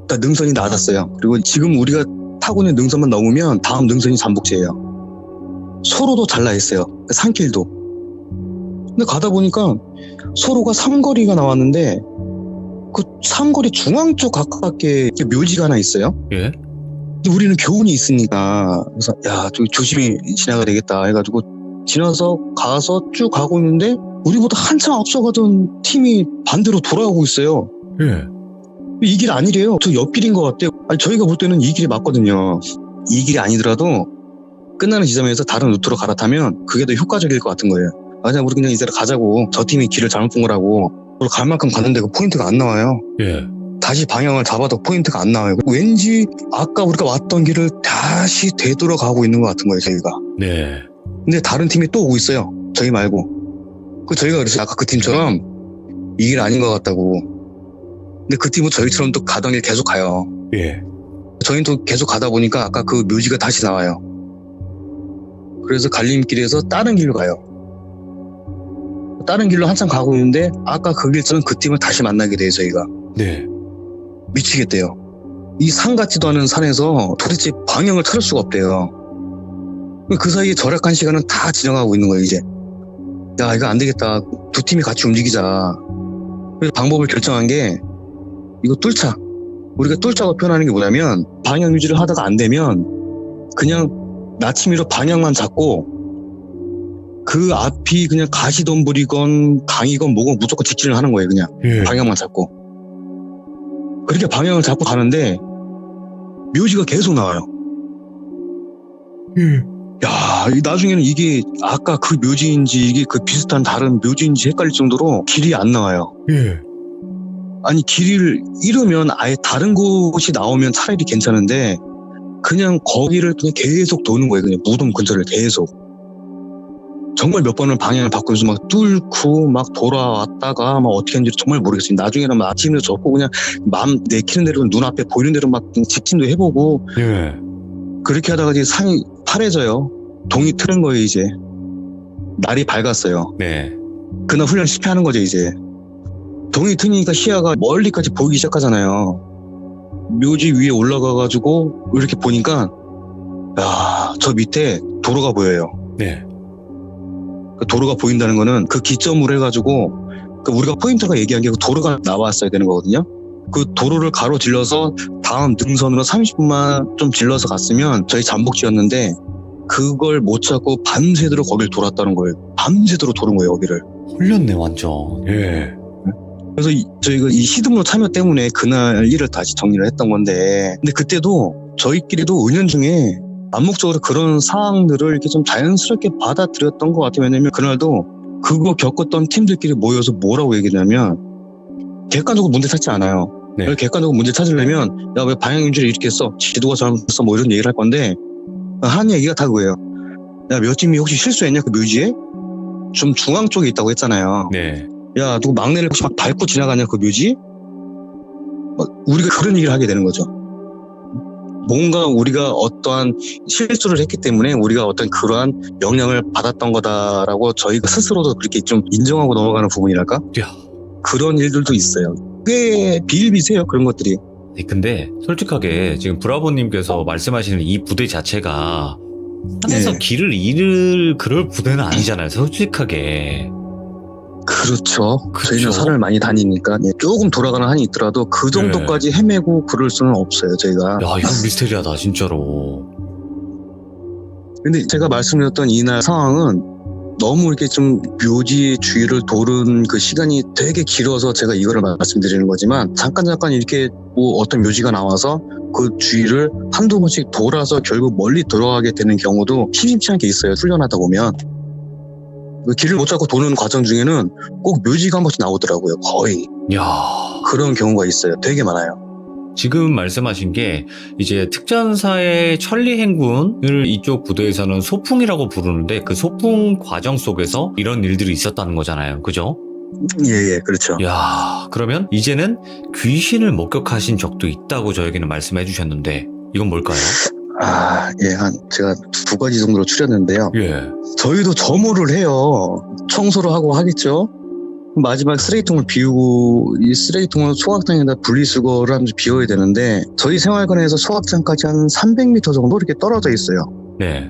딱 능선이 낮았어요. 그리고 지금 우리가 타고 있는 능선만 넘으면 다음 능선이 잠복지예요. 소로도 잘 나있어요. 산길도. 근데 가다 보니까 소로가 삼거리가 나왔는데 그 삼거리 중앙 쪽 가깝게 묘지가 하나 있어요. 예. 근데 우리는 교훈이 있으니까 그래서 야 저기 조심히 지나가야 되겠다 해가지고 지나서 가서 쭉 가고 있는데 우리보다 한참 앞서가던 팀이 반대로 돌아오고 있어요. 예. 이 길 아니래요. 저 옆길인 것 같아요. 아니 저희가 볼 때는 이 길이 맞거든요. 이 길이 아니더라도 끝나는 지점에서 다른 루트로 갈아타면 그게 더 효과적일 것 같은 거예요. 그냥 우리 그냥 이대로 가자고. 저 팀이 길을 잘못 본 거라고. 우리 갈 만큼 갔는데 그 포인트가 안 나와요. 예. 다시 방향을 잡아도 포인트가 안 나와요. 왠지 아까 우리가 왔던 길을 다시 되돌아가고 있는 것 같은 거예요 저희가. 네. 근데 다른 팀이 또 오고 있어요. 저희 말고. 그 저희가 그래서 아까 그 팀처럼 이 길 아닌 것 같다고. 근데 그 팀은 저희처럼 또 가던 길 계속 가요. 예. 저희는 또 계속 가다 보니까 아까 그 묘지가 다시 나와요. 그래서 갈림길에서 다른 길로 가요. 다른 길로 한참 가고 있는데 아까 그 길처럼 그 팀을 다시 만나게 돼요 저희가. 네. 미치겠대요. 이 산 같지도 않은 산에서 도대체 방향을 찾을 수가 없대요. 그 사이에 절약한 시간은 다 지나가고 있는 거예요 이제. 야 이거 안 되겠다. 두 팀이 같이 움직이자. 그래서 방법을 결정한 게 이거 뚫자. 우리가 뚫자고 표현하는 게 뭐냐면 방향 유지를 하다가 안 되면 그냥 나침이로 방향만 잡고 그 앞이 그냥 가시덤불이건 강이건 뭐건 무조건 직진을 하는 거예요 그냥. 예. 방향만 잡고. 그렇게 방향을 잡고 가는데 묘지가 계속 나와요. 예. 야, 나중에는 이게 아까 그 묘지인지 이게 그 비슷한 다른 묘지인지 헷갈릴 정도로 길이 안 나와요. 예. 아니 길을 잃으면 아예 다른 곳이 나오면 차라리 괜찮은데 그냥 거기를 그냥 계속 도는 거예요. 그냥 무덤 근처를 계속. 정말 몇 번을 방향을 바꾸면서 막 뚫고 막 돌아왔다가 막 어떻게 했는지 정말 모르겠어요. 나중에는 막 아침에도 졌고 그냥 마음 내키는 대로 눈앞에 보이는 대로 막 직진도 해보고 예. 그렇게 하다가 이제 산이 파래져요. 동이 트는 거예요 이제. 날이 밝았어요. 네. 그날 훈련 실패하는 거죠 이제. 동이 트니까 시야가 멀리까지 보이기 시작하잖아요. 묘지 위에 올라가가지고 이렇게 보니까 야, 저 밑에 도로가 보여요. 네. 그 도로가 보인다는 거는 그 기점으로 해가지고 그 우리가 포인터가 얘기한 게 그 도로가 나왔어야 되는 거거든요. 그 도로를 가로질러서 다음 능선으로 30분만 좀 질러서 갔으면 저희 잠복지였는데 그걸 못 찾고 밤새도록 거길 돌았다는 거예요. 밤새도록 도는 거예요 거기를. 홀렸네 완전. 예. 그래서 저희가 이 시드문호 참여 때문에 그날 일을 다시 정리를 했던 건데, 근데 그때도 저희끼리도 은연중에 암묵적으로 그런 상황들을 이렇게 좀 자연스럽게 받아들였던 것 같아요. 왜냐면 그날도 그거 겪었던 팀들끼리 모여서 뭐라고 얘기냐면, 객관적으로 문제 찾지 않아요. 네. 객관적으로 문제 찾으려면, 야, 왜 방향인지를 이렇게 했어? 지도가 잘못했어? 뭐 이런 얘기를 할 건데, 한 얘기가 다 그거예요. 야, 몇 팀이 혹시 실수했냐? 그 묘지에? 좀 중앙 쪽에 있다고 했잖아요. 네. 야, 누구 막내를 혹시 막 밟고 지나가냐, 그 묘지? 우리가 그런 얘기를 하게 되는 거죠. 뭔가 우리가 어떠한 실수를 했기 때문에 우리가 어떤 그러한 영향을 받았던 거다라고 저희가 스스로도 그렇게 좀 인정하고 넘어가는 부분이랄까? 야. 그런 일들도 있어요. 꽤 비일비재해요, 그런 것들이. 네, 근데 솔직하게 지금 브라보님께서 말씀하시는 이 부대 자체가 산에서 네. 길을 잃을 그럴 부대는 아니잖아요. 솔직하게. 그렇죠. 그렇죠. 저희는 산을 많이 다니니까 조금 돌아가는 한이 있더라도 그 정도까지 헤매고 그럴 수는 없어요, 저희가. 야, 이건 미스테리하다, 진짜로. 근데 제가 말씀드렸던 이날 상황은 너무 이렇게 좀 묘지 주위를 도는 그 시간이 되게 길어서 제가 이거를 말씀드리는 거지만, 잠깐 이렇게 뭐 어떤 묘지가 나와서 그 주위를 한두 번씩 돌아서 결국 멀리 돌아가게 되는 경우도 심심치 않게 있어요, 훈련하다 보면. 그 길을 못 찾고 도는 과정 중에는 꼭 묘지가 한 번씩 나오더라고요, 거의. 야. 그런 경우가 있어요. 되게 많아요. 지금 말씀하신 게 이제 특전사의 천리 행군을 이쪽 부대에서는 소풍이라고 부르는데 그 소풍 과정 속에서 이런 일들이 있었다는 거잖아요. 그죠? 예, 그렇죠. 야, 그러면 이제는 귀신을 목격하신 적도 있다고 저에게는 말씀해 주셨는데 이건 뭘까요? 제가 두 가지 정도로 추렸는데요. 예. 저희도 점호를 해요. 청소를 하고 하겠죠. 마지막 쓰레기통을 비우고, 이 쓰레기통을 소각장에다 분리수거를 하면서 비워야 되는데, 저희 생활관에서 소각장까지 한 300m 정도 이렇게 떨어져 있어요. 네.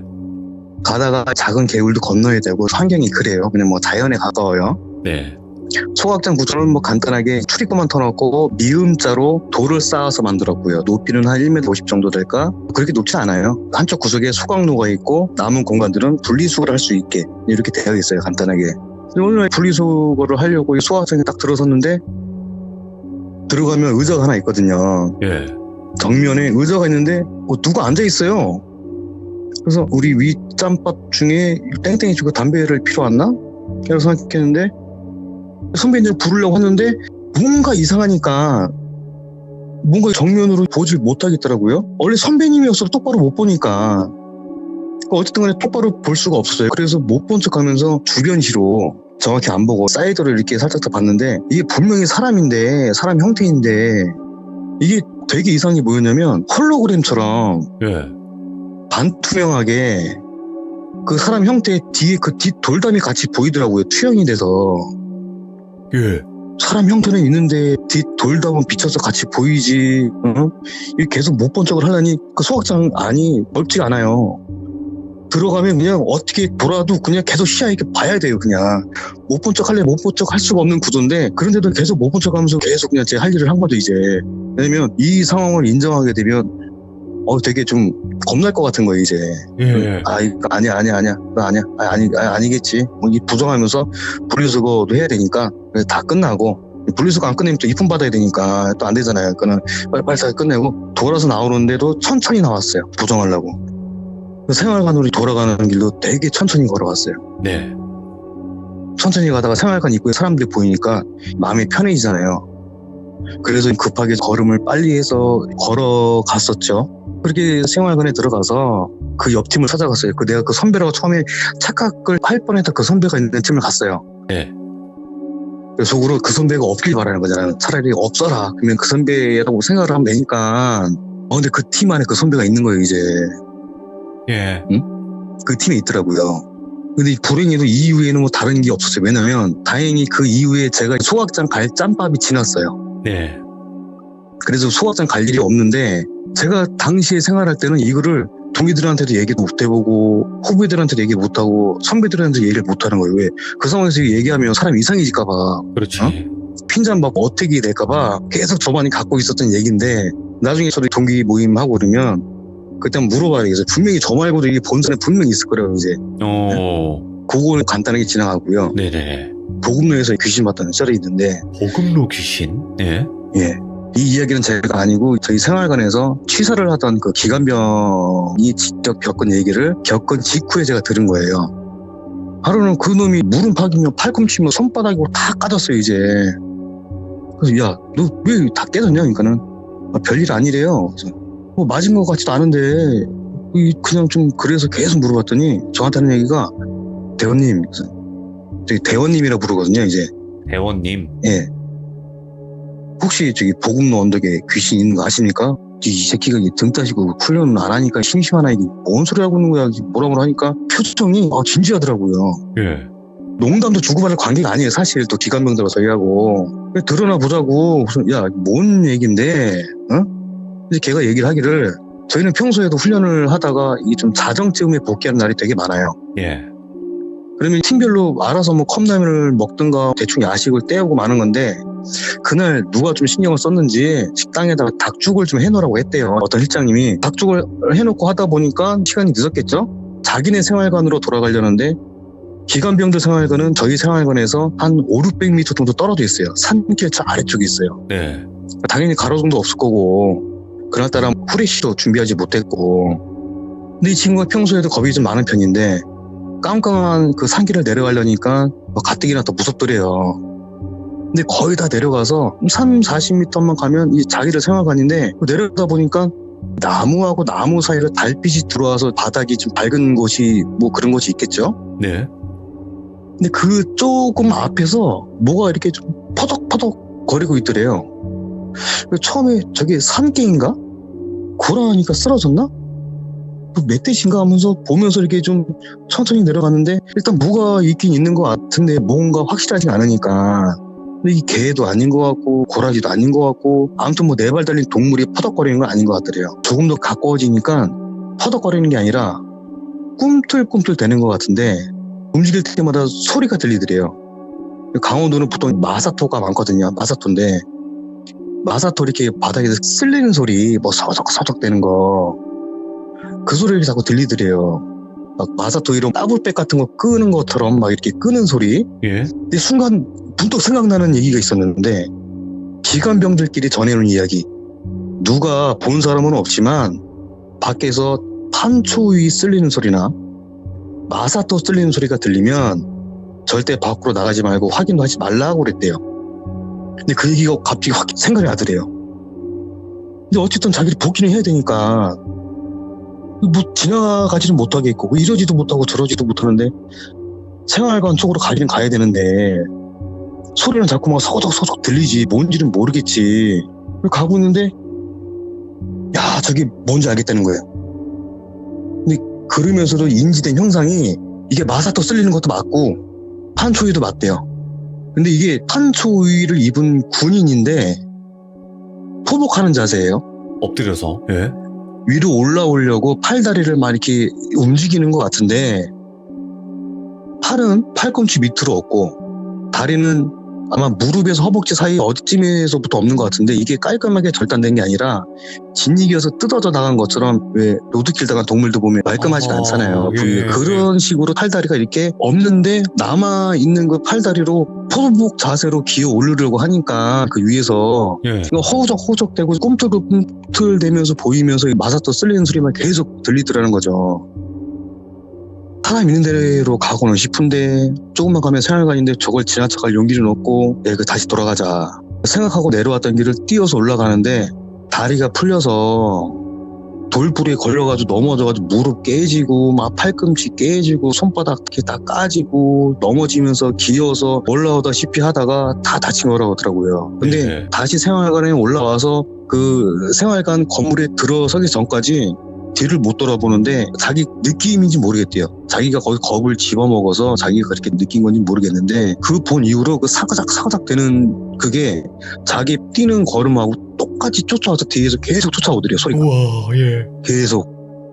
가다가 작은 개울도 건너야 되고, 환경이 그래요. 그냥 뭐 자연에 가까워요. 네. 소각장 구조는 뭐 간단하게 출입구만 터놓고 미음자로 돌을 쌓아서 만들었고요. 높이는 한 1m 50 정도 될까? 그렇게 높지 않아요. 한쪽 구석에 소각로가 있고 남은 공간들은 분리수거를 할 수 있게 이렇게 되어 있어요. 간단하게. 오늘 분리수거를 하려고 소각장에 딱 들어섰는데, 들어가면 의자가 하나 있거든요. 예. 정면에 의자가 있는데 누가 앉아있어요. 그래서 우리 윗짬밥 중에 땡땡이 주고 담배를 피러 왔나? 그래서 생각했는데 선배님들 부르려고 하는데 뭔가 이상하니까 뭔가 정면으로 보질 못하겠더라고요. 원래 선배님이었어도 똑바로 못 보니까. 어쨌든 간에 똑바로 볼 수가 없었어요. 그래서 못 본 척 하면서 주변시로 정확히 안 보고 사이드를 이렇게 살짝 더 봤는데, 이게 분명히 사람인데, 사람 형태인데, 이게 되게 이상한 게 뭐였냐면 홀로그램처럼 예. 반투명하게 그 사람 형태 뒤에 그 뒷 돌담이 같이 보이더라고요. 투영이 돼서. 예. 사람 형태는 있는데 뒷 돌담은 비쳐서 같이 보이지. 이게 계속 못 본 척을 하려니 그 소각장 안이 넓지가 않아요. 들어가면 그냥 어떻게 돌아도 그냥 계속 시야 있게 봐야 돼요. 그냥 못 본 척 할래 못 본 척 할 수가 없는 구조인데, 그런데도 계속 못 본 척 하면서 계속 그냥 제 할 일을 한 거죠 이제. 왜냐면 이 상황을 인정하게 되면 되게 좀 겁날 것 같은 거예요 이제. 예. 이거 아니야 나 아니야. 아니겠지. 이 부정하면서 분리수거도 해야 되니까 다 끝나고, 분리수거 안 끝내면 또 이품 받아야 되니까 또 안 되잖아요. 그거는 빨리 끝내고 돌아서 나오는데도 천천히 나왔어요. 부정하려고. 생활관으로 돌아가는 길도 되게 천천히 걸어갔어요. 네. 천천히 가다가 생활관 입구에 사람들이 보이니까 마음이 편해지잖아요. 그래서 급하게 걸음을 빨리 해서 걸어갔었죠. 그렇게 생활관에 들어가서 그 옆팀을 찾아갔어요. 내가 그 선배라고 처음에 착각을 할 뻔했던 그 선배가 있는 팀을 갔어요. 네. 속으로 그 선배가 없길 바라는 거잖아요. 차라리 없어라. 그러면 그 선배라고 생각을 하면 되니까. 근데 그 팀 안에 그 선배가 있는 거예요, 이제. 예. 그 팀에 있더라고요. 근데 불행히도 이 이후에는 뭐 다른 게 없었어요. 왜냐면 다행히 그 이후에 제가 소각장 갈 짬밥이 지났어요. 네. 그래서 소각장 갈 일이 없는데, 제가 당시에 생활할 때는 이거를 동기들한테도 얘기 못 해보고 후배들한테도 얘기 못하고 선배들한테도 얘기를 못하는 거예요. 왜? 그 상황에서 얘기하면 사람 이상해질까 봐, 그렇지. 핀잔 받고 어떻게 될까 봐 계속 저만이 갖고 있었던 얘기인데, 나중에 저도 동기 모임하고 그러면 그때 물어봐야겠어요. 분명히 저 말고도 이게 본선에 분명히 있을 거라고 이제. 그거는 간단하게 지나가고요. 네네. 보급로에서 귀신 봤다는 썰이 있는데 보급로 귀신? 예. 예. 이 이야기는 제가 아니고 저희 생활관에서 취사를 하던 그 기관병이 직접 겪은 얘기를 겪은 직후에 제가 들은 거예요. 하루는 그 놈이 무릎 파기며 팔꿈치며 손바닥으로 다 까졌어요 이제. 그래서 야 너 왜 다 깨졌냐 그러니까는 별일 아니래요. 그래서 뭐 맞은 것 같지도 않은데 그냥 좀 그래서 계속 물어봤더니 저한테 하는 얘기가 대원님, 저기 대원님이라 부르거든요 이제. 대원님. 예. 혹시 저기 보급로 언덕에 귀신 있는 거 아십니까? 이 새끼가 등 따시고 훈련을 안 하니까 심심하나 이게 뭔 소리 하고 있는 거야 뭐라고 하니까 표정이 진지하더라고요. 예. 농담도 주고받을 관계가 아니에요 사실. 또 기관병들과 저희하고 드러나 보자고. 야 뭔 얘긴데 이제 걔가 얘기를 하기를 저희는 평소에도 훈련을 하다가 이 좀 자정쯤에 복귀하는 날이 되게 많아요. 예. 그러면 팀별로 알아서 뭐 컵라면을 먹든가 대충 야식을 때우고 마는 건데 그날 누가 좀 신경을 썼는지 식당에다가 닭죽을 좀 해놓으라고 했대요. 어떤 실장님이 닭죽을 해놓고 하다 보니까 시간이 늦었겠죠? 자기네 생활관으로 돌아가려는데 기관병들 생활관은 저희 생활관에서 한 500-600m 정도 떨어져 있어요. 산길 저 아래쪽에 있어요. 네. 당연히 가로등도 없을 거고 그날따라 후레쉬도 준비하지 못했고 근데 이 친구가 평소에도 겁이 좀 많은 편인데 깜깜한 그 산길을 내려가려니까 가뜩이나 더 무섭더래요. 근데 거의 다 내려가서 30-40m만 가면 이 자기들 생활관인데 내려가다 보니까 나무하고 나무 사이로 달빛이 들어와서 바닥이 좀 밝은 곳이 뭐 그런 곳이 있겠죠? 네. 근데 그 조금 앞에서 뭐가 이렇게 좀 퍼덕퍼덕 거리고 있더래요. 처음에 저게 산개인가? 고라니까 쓰러졌나? 멧돼지인가 하면서 보면서 이렇게 좀 천천히 내려갔는데 일단 뭐가 있긴 있는 것 같은데 뭔가 확실하지 않으니까 근데 이 개도 아닌 것 같고 고라지도 아닌 것 같고 아무튼 뭐 네 발 달린 동물이 퍼덕거리는 건 아닌 것 같더래요. 조금 더 가까워지니까 퍼덕거리는 게 아니라 꿈틀꿈틀 대는 것 같은데 움직일 때마다 소리가 들리더래요. 강원도는 보통 마사토가 많거든요. 마사토인데 마사토 이렇게 바닥에서 쓸리는 소리 뭐 서적서적 대는 거 그 소리를 자꾸 들리더래요. 막 마사토 이런 따블백 같은 거 끄는 것처럼 막 이렇게 끄는 소리. 예. 근데 순간 문득 생각나는 얘기가 있었는데 기관병들끼리 전해놓은 이야기. 누가 본 사람은 없지만 밖에서 판초위 쓸리는 소리나 마사토 쓸리는 소리가 들리면 절대 밖으로 나가지 말고 확인도 하지 말라고 그랬대요. 근데 그 얘기가 갑자기 확 생각이 나더래요. 근데 어쨌든 자기를 복귀는 해야 되니까 뭐 지나가지는 못하겠고 이러지도 못하고 저러지도 못하는데 생활관 쪽으로 가긴 가야 되는데 소리는 자꾸 막 서적서적 들리지 뭔지는 모르겠지. 가고 있는데 야 저게 뭔지 알겠다는 거예요. 근데 그러면서도 인지된 형상이 이게 마사토 쓸리는 것도 맞고 판초위도 맞대요. 근데 이게 판초위를 입은 군인인데 포복하는 자세예요. 엎드려서. 예. 위로 올라오려고 팔다리를 막 이렇게 움직이는 것 같은데 팔은 팔꿈치 밑으로 없고 다리는 아마 무릎에서 허벅지 사이 어디쯤에서부터 없는 것 같은데 이게 깔끔하게 절단된 게 아니라 짓이겨서 뜯어져 나간 것처럼 왜 로드킬 당한 동물도 보면 말끔하지가 않잖아요. 예, 그런 식으로 팔다리가 이렇게 없는데 남아있는 그 팔다리로 포복 자세로 기어 오르려고 하니까 그 위에서 예. 허우적허우적대고 꿈틀꿈틀대면서 보이면서 마사토 쓸리는 소리만 계속 들리더라는 거죠. 사람 있는 데로 가고는 싶은데 조금만 가면 생활관인데 저걸 지나쳐갈 용기는 없고 다시 돌아가자 생각하고 내려왔던 길을 뛰어서 올라가는데 다리가 풀려서 돌부리에 걸려가지고 넘어져가지고 무릎 깨지고 막 팔꿈치 깨지고 손바닥 이렇게 다 까지고 넘어지면서 기어서 올라오다시피 하다가 다 다친 거라고 하더라고요. 근데 네. 다시 생활관에 올라와서 그 생활관 건물에 들어서기 전까지 뒤를 못 돌아보는데 자기 느낌인지 모르겠대요. 자기가 거기 겁을 집어먹어서 자기가 그렇게 느낀 건지 모르겠는데 그 본 이후로 그 사그작 되는 그게 자기 뛰는 걸음하고 똑같이 쫓아와서 뒤에서 계속 쫓아오더래요. 소리가. 우와, 예. 계속.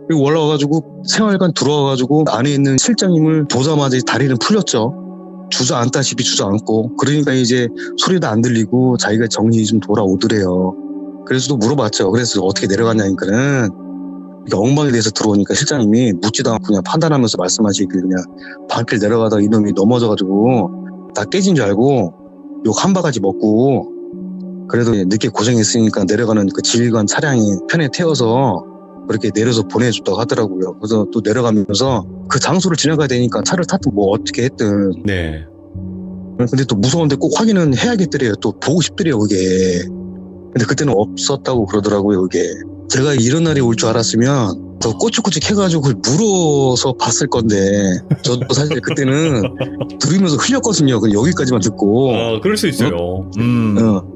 그리고 올라와가지고 생활관 들어와가지고 안에 있는 실장님을 보자마자 다리는 풀렸죠. 주저앉다시피 주저앉고 그러니까 이제 소리도 안 들리고 자기가 정신이 좀 돌아오더래요. 그래서 또 물어봤죠. 그래서 어떻게 내려갔냐니까는 엉망에 대해서 들어오니까 실장님이 묻지도 않고 그냥 판단하면서 말씀하시길 그냥 반길 내려가다 이놈이 넘어져가지고 다 깨진 줄 알고 욕 한 바가지 먹고 그래도 늦게 고생했으니까 내려가는 그 지휘관 차량이 편에 태워서 그렇게 내려서 보내줬다고 하더라고요. 그래서 또 내려가면서 그 장소를 지나가야 되니까 차를 탔든 뭐 어떻게 했든. 네. 근데 또 무서운데 꼭 확인은 해야겠더래요. 또 보고 싶더래요, 그게. 근데 그때는 없었다고 그러더라고요, 그게. 제가 이런 날이 올 줄 알았으면 더 꼬치꼬치 해가지고 그걸 물어서 봤을 건데 저도 사실 그때는 들으면서 흘렸거든요. 그냥 여기까지만 듣고. 그럴 수 있어요.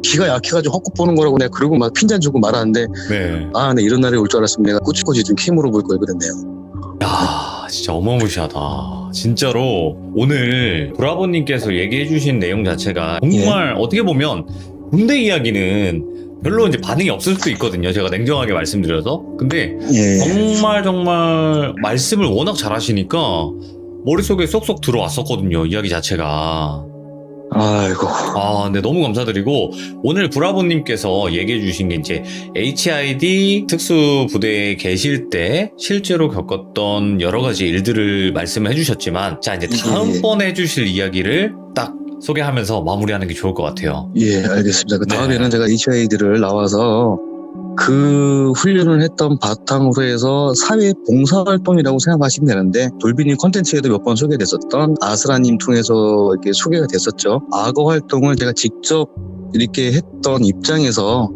기가 약해가지고 헛것 보는 거라고 내가 그러고 막 핀잔 주고 말하는데 네. 네, 이런 날이 올 줄 알았으면 내가 꼬치꼬치 좀 캐물어 볼 걸 그랬네요. 야, 진짜 어마무시하다. 진짜로 오늘 브라보님께서 얘기해주신 내용 자체가 정말 어떻게 보면 군대 이야기는 별로 이제 반응이 없을 수도 있거든요. 제가 냉정하게 말씀드려서. 근데 정말 말씀을 워낙 잘하시니까 머릿속에 쏙쏙 들어왔었거든요. 이야기 자체가. 아이고. 네, 너무 감사드리고 오늘 브라보님께서 얘기해 주신 게 이제 HID 특수부대에 계실 때 실제로 겪었던 여러 가지 일들을 말씀해 주셨지만 자 이제 다음번에 해주실 이야기를 딱 소개하면서 마무리하는 게 좋을 것 같아요. 예, 알겠습니다. 그 다음에는 제가 HID를 나와서 그 훈련을 했던 바탕으로 해서 사회 봉사활동이라고 생각하시면 되는데 돌비님 콘텐츠에도 몇 번 소개됐었던 아스라님 통해서 이렇게 소개가 됐었죠. 악어 활동을 제가 직접 이렇게 했던 입장에서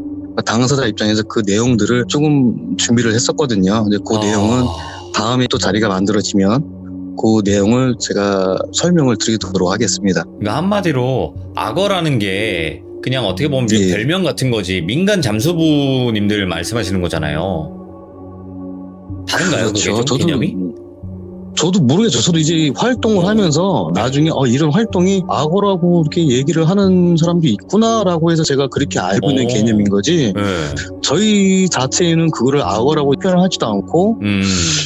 당사자 입장에서 그 내용들을 조금 준비를 했었거든요. 근데 그 내용은 다음에 또 자리가 만들어지면 그 내용을 제가 설명을 드리도록 하겠습니다. 그러니까 한마디로 악어라는 게 그냥 어떻게 보면 별명 같은 거지 민간 잠수부님들 말씀하시는 거잖아요. 다른가요? 그렇죠. 그게 좀 개념이? 저도 모르겠죠. 저도 이제 활동을 하면서 나중에 이런 활동이 악어라고 이렇게 얘기를 하는 사람도 있구나라고 해서 제가 그렇게 알고 있는 개념인 거지. 저희 자체에는 그거를 악어라고 표현을 하지도 않고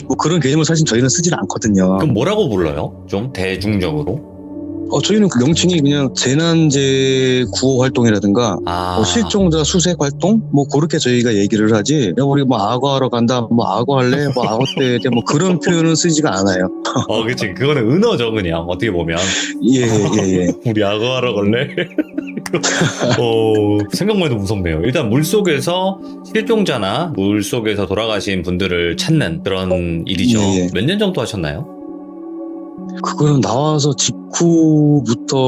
뭐 그런 개념을 사실 저희는 쓰질 않거든요. 그럼 뭐라고 불러요? 좀 대중적으로? 저희는 그 명칭이 그냥 재난재 구호 활동이라든가 실종자 수색 활동 뭐 그렇게 저희가 얘기를 하지. 야, 우리 뭐 악어하러 간다, 뭐 악어 할래, 뭐 악어 때 뭐 그런 표현은 쓰지가 않아요. 그치. 그거는 은어죠, 그냥 어떻게 보면. 예. 우리 악어하러 갈래? 생각만 해도 무섭네요. 일단 물속에서 실종자나 물속에서 돌아가신 분들을 찾는 그런 일이죠. 몇 년 정도 하셨나요? 그거는 나와서 직후부터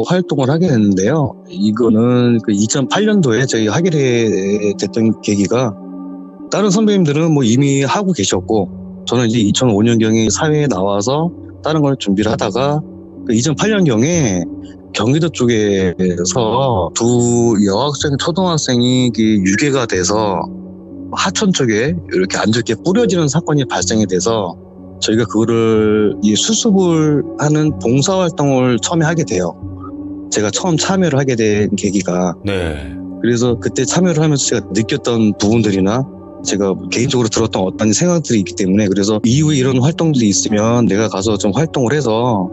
활동을 하게 됐는데요. 이거는 그 2008년도에 저희 하게 됐던 계기가 다른 선배님들은 뭐 이미 하고 계셨고 저는 이제 2005년경에 사회에 나와서 다른 걸 준비를 하다가 그 2008년경에 경기도 쪽에서 두 여학생, 초등학생이 유괴가 돼서 하천 쪽에 이렇게 안 좋게 뿌려지는 사건이 발생이 돼서 저희가 그거를 수습을 하는 봉사활동을 처음에 하게 돼요. 제가 처음 참여를 하게 된 계기가. 그래서 그때 참여를 하면서 제가 느꼈던 부분들이나 제가 개인적으로 들었던 어떤 생각들이 있기 때문에 그래서 이후에 이런 활동들이 있으면 내가 가서 좀 활동을 해서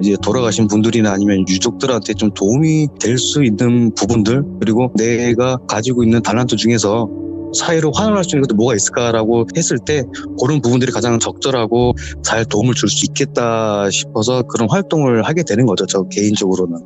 이제 돌아가신 분들이나 아니면 유족들한테 좀 도움이 될 수 있는 부분들 그리고 내가 가지고 있는 달란트 중에서 사회로 환원할 수 있는 것도 뭐가 있을까라고 했을 때 그런 부분들이 가장 적절하고 잘 도움을 줄 수 있겠다 싶어서 그런 활동을 하게 되는 거죠. 저 개인적으로는.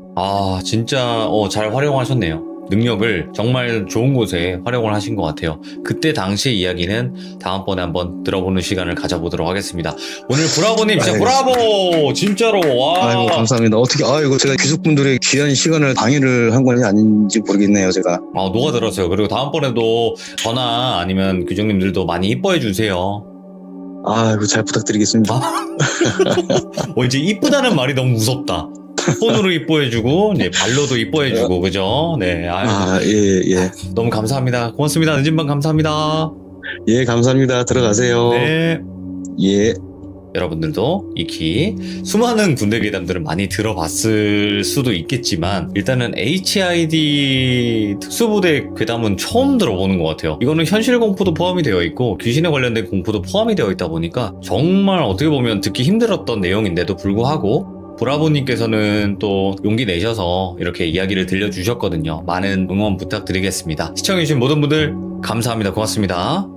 진짜 잘 활용하셨네요. 능력을 정말 좋은 곳에 활용을 하신 것 같아요. 그때 당시의 이야기는 다음번에 한번 들어보는 시간을 가져보도록 하겠습니다. 오늘 브라보님 진짜 브라보! 진짜로 와. 아이고 감사합니다. 어떻게 이거 제가 귀족분들의 귀한 시간을 방해를 한 건지 아닌지 모르겠네요. 제가. 녹아들었어요. 그리고 다음번에도 저나 아니면 귀족님들도 많이 이뻐해 주세요. 아이고 잘 부탁드리겠습니다. 이제 이쁘다는 말이 너무 무섭다. 손으로 이뻐해주고, 발로도 이뻐해주고, 그죠? 네. 예. 너무 감사합니다. 고맙습니다. 늦은 밤 감사합니다. 예, 감사합니다. 들어가세요. 네. 예. 여러분들도 익히 수많은 군대 괴담들을 많이 들어봤을 수도 있겠지만 일단은 HID 특수부대 괴담은 처음 들어보는 것 같아요. 이거는 현실 공포도 포함이 되어 있고 귀신에 관련된 공포도 포함이 되어 있다 보니까 정말 어떻게 보면 듣기 힘들었던 내용인데도 불구하고 브라보님께서는 또 용기 내셔서 이렇게 이야기를 들려주셨거든요. 많은 응원 부탁드리겠습니다. 시청해주신 모든 분들 감사합니다. 고맙습니다.